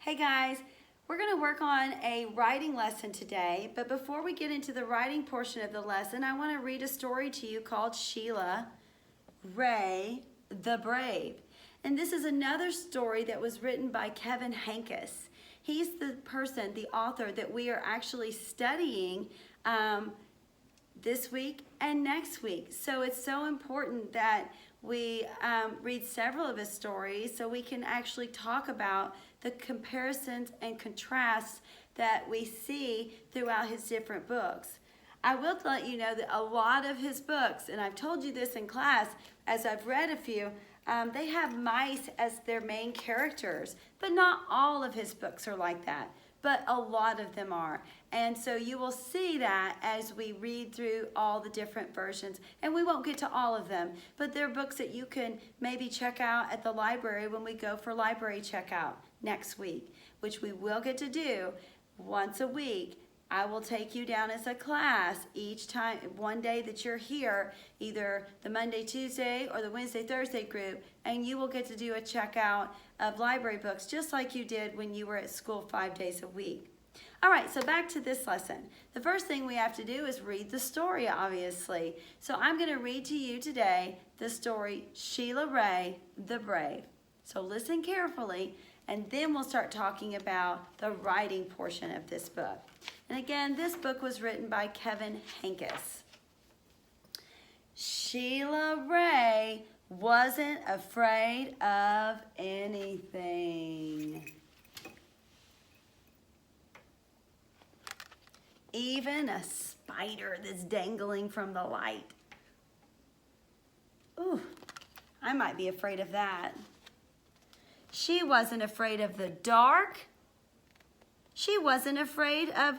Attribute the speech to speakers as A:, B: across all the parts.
A: Hey guys, we're going to work on a writing lesson today, but before we get into the writing portion of the lesson, I want to read a story to you called Sheila Ray the Brave. And this is another story that was written by Kevin Henkes. He's the person, the author that we are actually studying this week and next week. So it's so important that we read several of his stories so we can actually talk about the comparisons and contrasts that we see throughout his different books. I will let you know that a lot of his books, and I've told you this in class as I've read a few, they have mice as their main characters, but not all of his books are like that, but a lot of them are. And so you will see that as we read through all the different versions, and we won't get to all of them, but there are books that you can maybe check out at the library when we go for library checkout next week, which we will get to do once a week. I will take you down as a class each time, one day that you're here, either the Monday, Tuesday, or the Wednesday, Thursday group, and you will get to do a checkout of library books just like you did when you were at school 5 days a week. All right, so back to this lesson. The first thing we have to do is read the story, obviously. So I'm going to read to you today the story Sheila Ray the Brave. So listen carefully, and then we'll start talking about the writing portion of this book. And again, this book was written by Kevin Henkes. Sheila Ray wasn't afraid of anything. Even a spider that's dangling from the light. Ooh, I might be afraid of that. She wasn't afraid of the dark. She wasn't afraid of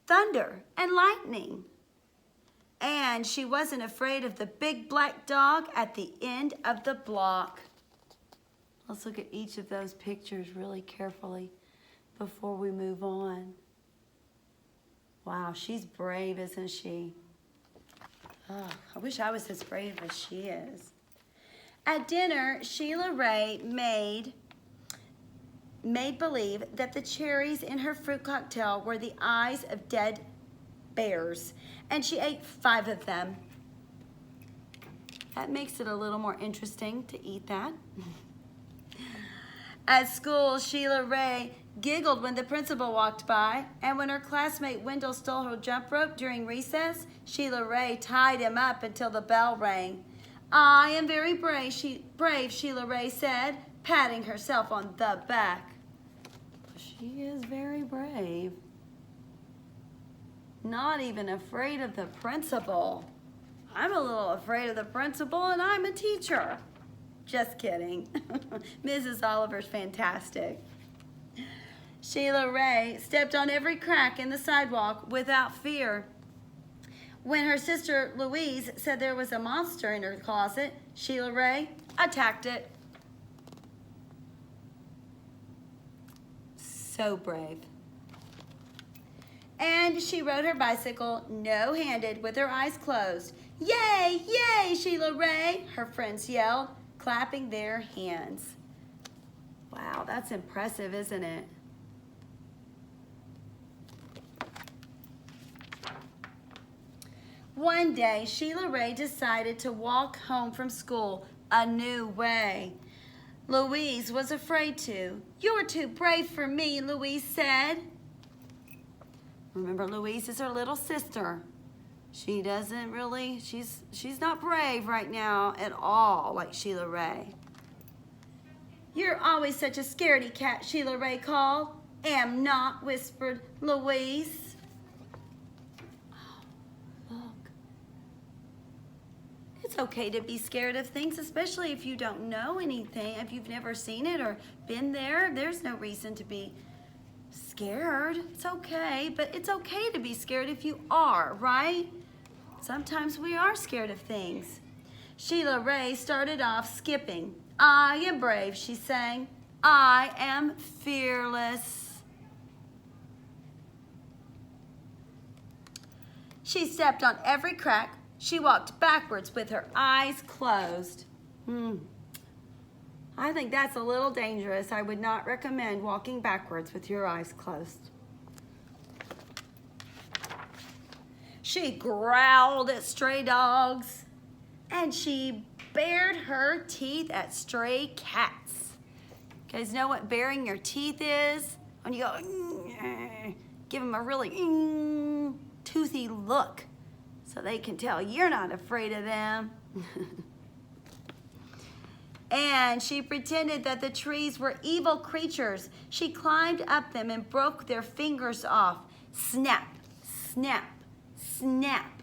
A: thunder and lightning. And she wasn't afraid of the big black dog at the end of the block. Let's look at each of those pictures really carefully before we move on. Wow, she's brave, isn't she? Oh, I wish I was as brave as she is. At dinner, Sheila Ray made believe that the cherries in her fruit cocktail were the eyes of dead bears, and she ate 5 of them. That makes it a little more interesting to eat that. At school, Sheila Ray giggled when the principal walked by, and when her classmate Wendell stole her jump rope during recess, Sheila Ray tied him up until the bell rang. "I am very brave, Sheila Ray said, patting herself on the back." She is very brave. Not even afraid of the principal. I'm a little afraid of the principal, and I'm a teacher. Just kidding. Mrs. Oliver's fantastic. Sheila Ray stepped on every crack in the sidewalk without fear. When her sister Louise said there was a monster in her closet, Sheila Ray attacked it. So brave. And she rode her bicycle no-handed with her eyes closed. "Yay, yay, Sheila Ray," her friends yelled, clapping their hands. Wow, that's impressive, isn't it? One day, Sheila Ray decided to walk home from school a new way. Louise was afraid to. "You're too brave for me," Louise said. Remember, Louise is her little sister. She doesn't really, she's not brave right now at all like Sheila Ray. "You're always such a scaredy cat," Sheila Ray called. "Am not," whispered Louise. It's okay to be scared of things, especially if you don't know anything. If you've never seen it or been there, there's no reason to be scared. It's okay, but it's okay to be scared if you are, right? Sometimes we are scared of things. Sheila Ray started off skipping. "I am brave," she sang. "I am fearless." She stepped on every crack. She walked backwards with her eyes closed. I think that's a little dangerous. I would not recommend walking backwards with your eyes closed. She growled at stray dogs, and she bared her teeth at stray cats. You guys know what baring your teeth is? When you go, give them a really toothy look so they can tell you're not afraid of them. And she pretended that the trees were evil creatures. She climbed up them and broke their fingers off. Snap, snap, snap.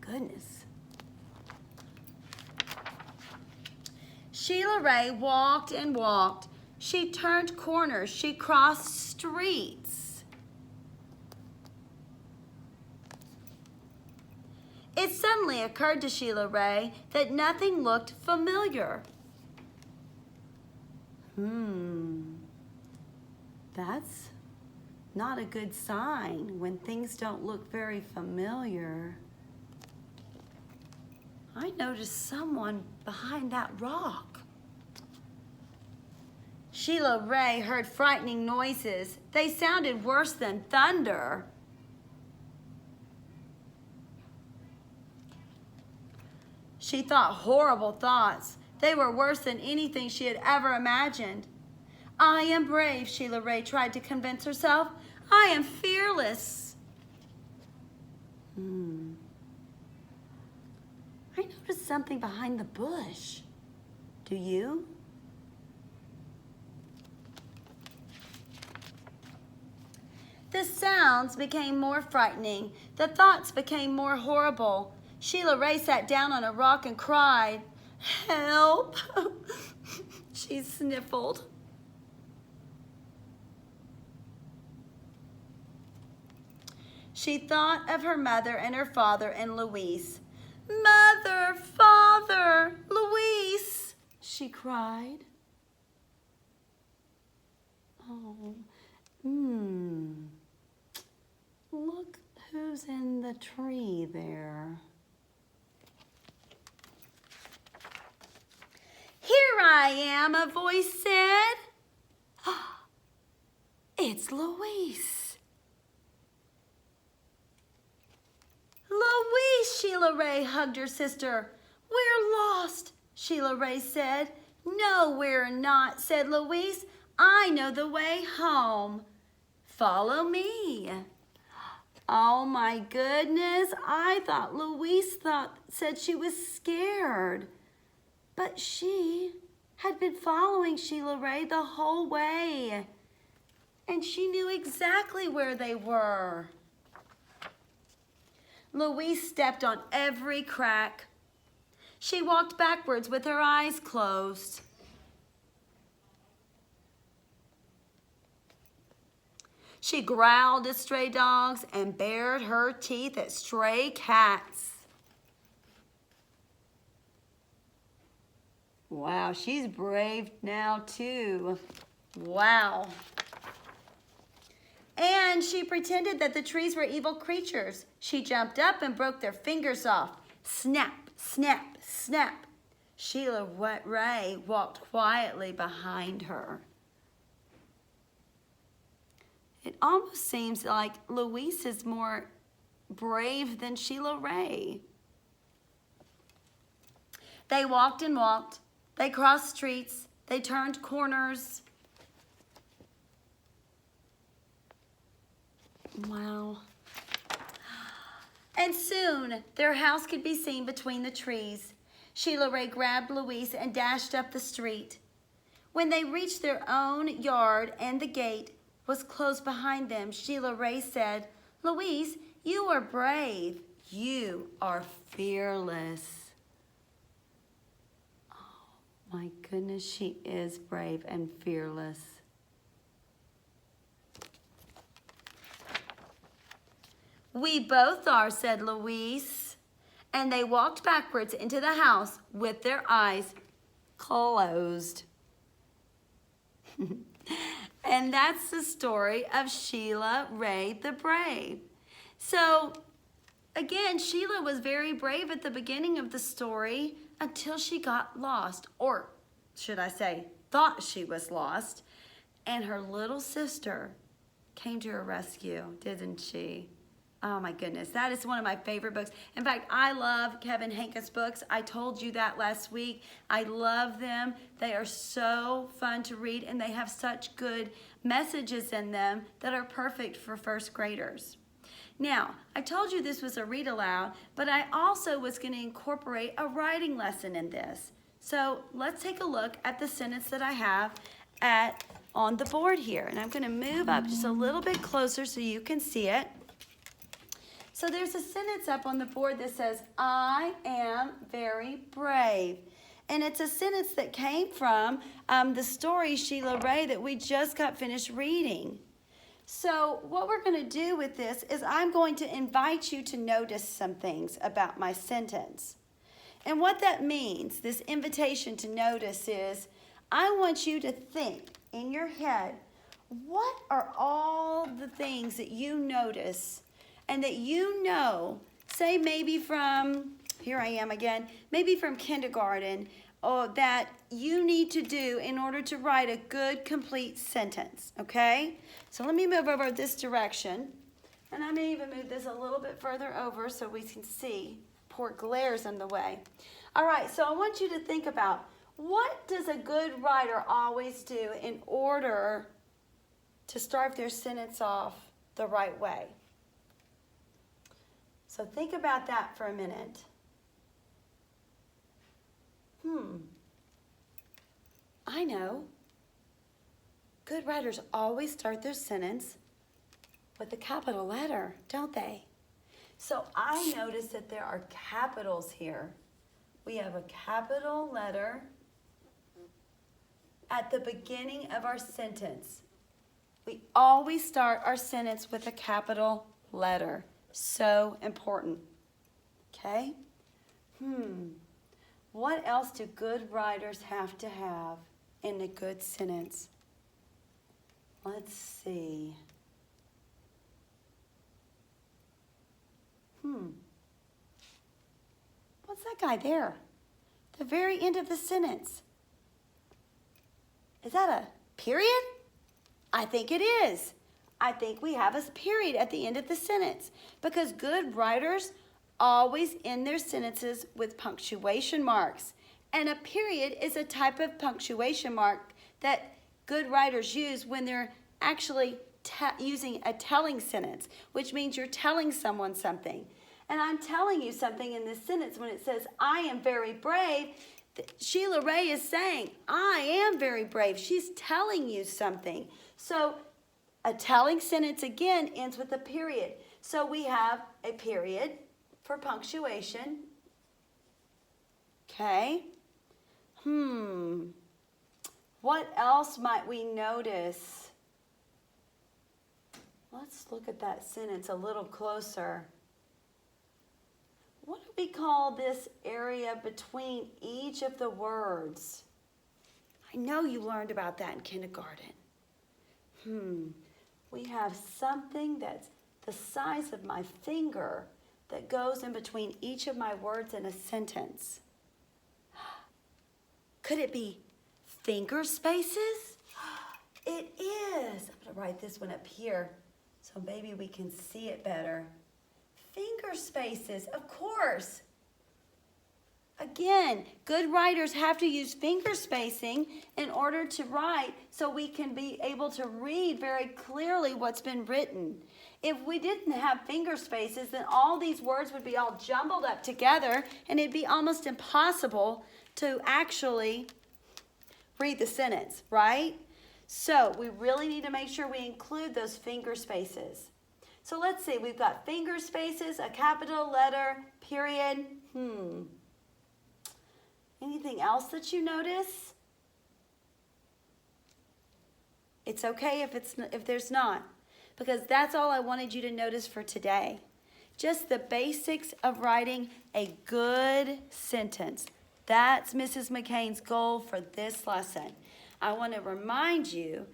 A: Goodness. Sheila Ray walked and walked. She turned corners. She crossed streets. It suddenly occurred to Sheila Ray that nothing looked familiar. That's not a good sign when things don't look very familiar. I noticed someone behind that rock. Sheila Ray heard frightening noises. They sounded worse than thunder. She thought horrible thoughts. They were worse than anything she had ever imagined. I am brave, Sheila Ray tried to convince herself. I am fearless. I noticed something behind the bush. Do you? The sounds became more frightening. The thoughts became more horrible. Sheila Ray sat down on a rock and cried, "Help!" She sniffled. She thought of her mother and her father and Luis. "Mother, Father, Luis," she cried. Oh, Look who's in the tree there. "Here I am," a voice said. It's Luis. "Luis," Sheila Ray hugged her sister. "We're lost," Sheila Ray said. "No, we're not," said Luis. "I know the way home. Follow me." Oh my goodness, I thought Luis said she was scared. But she had been following Sheila Ray the whole way. And she knew exactly where they were. Luis stepped on every crack. She walked backwards with her eyes closed. She growled at stray dogs and bared her teeth at stray cats. Wow, she's brave now too. Wow. And she pretended that the trees were evil creatures. She jumped up and broke their fingers off. Snap, snap, snap. Sheila Ray walked quietly behind her. It almost seems like Luis is more brave than Sheila Ray. They walked and walked. They crossed streets. They turned corners. Wow. And soon their house could be seen between the trees. Sheila Ray grabbed Luis and dashed up the street. When they reached their own yard and the gate was closed behind them, Sheila Ray said, "Luis, you are brave. You are fearless." Oh my goodness, she is brave and fearless. "We both are," said Luis. And they walked backwards into the house with their eyes closed. And that's the story of Sheila Ray the Brave. So, again, Sheila was very brave at the beginning of the story until she got lost or should I say, thought she was lost, and her little sister came to her rescue, didn't she? Oh my goodness, that is one of my favorite books. In fact, I love Kevin Hankins books. I told you that last week. I love them. They are so fun to read, and they have such good messages in them that are perfect for first graders. Now, I told you this was a read aloud, but I also was going to incorporate a writing lesson in this. So let's take a look at the sentence that I have on the board here. And I'm going to move up just a little bit closer so you can see it. So there's a sentence up on the board that says, I am very brave. And it's a sentence that came from the story, Sheila Ray, that we just got finished reading. So what we're going to do with this is I'm going to invite you to notice some things about my sentence. And what that means, this invitation to notice, is I want you to think in your head, what are all the things that you notice and that you know, say maybe from, here I am again, maybe from kindergarten, or that you need to do in order to write a good, complete sentence, okay? So let me move over this direction, and I may even move this a little bit further over so we can see. Poor glare's in the way. All right, so I want you to think about, what does a good writer always do in order to start their sentence off the right way? So think about that for a minute. I know. Good writers always start their sentence with a capital letter, don't they? So I notice that there are capitals here. We have a capital letter at the beginning of our sentence. We always start our sentence with a capital letter. So important. Okay? What else do good writers have to have in a good sentence? Let's see. What's that guy there? The very end of the sentence. Is that a period? I think it is. I think we have a period at the end of the sentence because good writers always end their sentences with punctuation marks. And a period is a type of punctuation mark that good writers use when they're actually using a telling sentence, which means you're telling someone something. And I'm telling you something in this sentence when it says, I am very brave. Sheila Ray is saying, I am very brave. She's telling you something. So a telling sentence, again, ends with a period. So we have a period for punctuation. Okay. What else might we notice? Let's look at that sentence a little closer. What do we call this area between each of the words? I know you learned about that in kindergarten. We have something that's the size of my finger that goes in between each of my words in a sentence. Could it be finger spaces? It is. I'm going to write this one up here so maybe we can see it better. Finger spaces, of course. Again, good writers have to use finger spacing in order to write so we can be able to read very clearly what's been written. If we didn't have finger spaces, then all these words would be all jumbled up together and it'd be almost impossible to actually read the sentence, right? So we really need to make sure we include those finger spaces. So let's see, we've got finger spaces, a capital letter, period. Anything else that you notice? It's okay if there's not, because that's all I wanted you to notice for today. Just the basics of writing a good sentence. That's Mrs. McCain's goal for this lesson. I want to remind you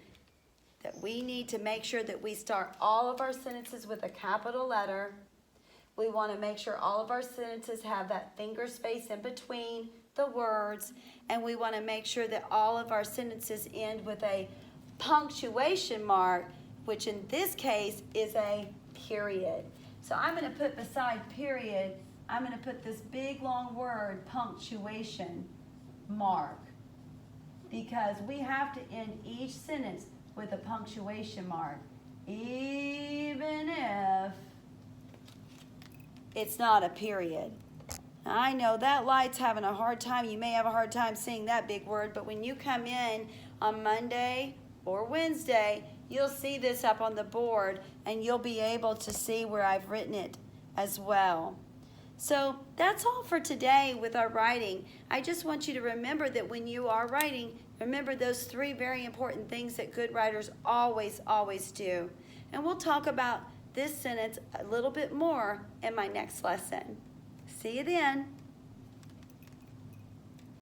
A: that we need to make sure that we start all of our sentences with a capital letter. We want to make sure all of our sentences have that finger space in between the words, and we want to make sure that all of our sentences end with a punctuation mark, which in this case is a period. So I'm going to put beside period, I'm going to put this big long word, punctuation mark, because we have to end each sentence with a punctuation mark, even if it's not a period. Now, I know that light's having a hard time. You may have a hard time seeing that big word, but when you come in on Monday or Wednesday, you'll see this up on the board, and you'll be able to see where I've written it as well. So that's all for today with our writing. I just want you to remember that when you are writing, remember those 3 very important things that good writers always, always do. And we'll talk about this sentence a little bit more in my next lesson. See you then.